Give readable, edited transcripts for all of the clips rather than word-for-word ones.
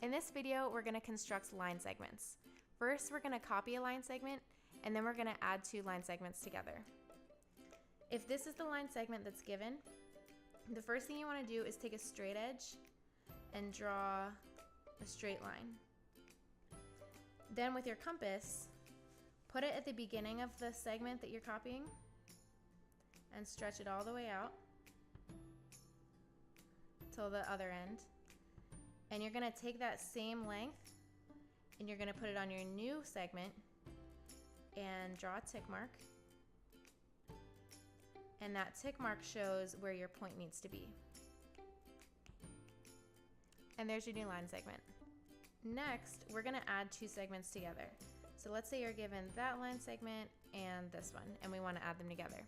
In this video, we're going to construct line segments. First, we're going to copy a line segment, and then we're going to add two line segments together. If this is the line segment that's given, the first thing you want to do is take a straight edge and draw a straight line. Then with your compass, put it at the beginning of the segment that you're copying and stretch it all the way out till the other end. And you're going to take that same length and you're going to put it on your new segment and draw a tick mark. And that tick mark shows where your point needs to be. And there's your new line segment. Next, we're going to add two segments together. So let's say you're given that line segment and this one, and we want to add them together.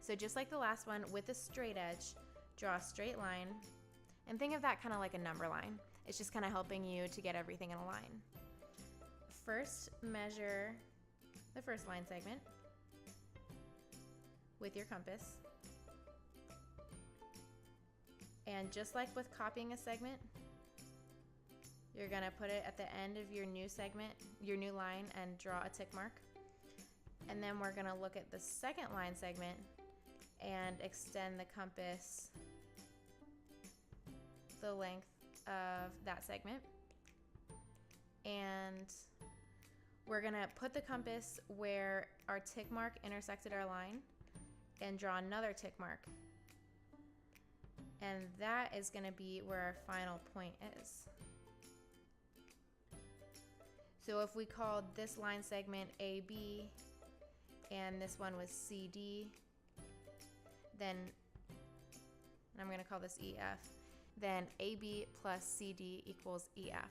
So just like the last one, with a straight edge, draw a straight line, and think of that kind of like a number line. It's just kind of helping you to get everything in a line. First, measure the first line segment with your compass. And just like with copying a segment, you're gonna put it at the end of your new segment, your new line, and draw a tick mark. And then we're gonna look at the second line segment and extend the compass the length of that segment. And we're gonna put the compass where our tick mark intersected our line and draw another tick mark. And that is gonna be where our final point is. So if we called this line segment AB and this one was CD, then, and I'm gonna call this EF, then AB plus CD equals EF.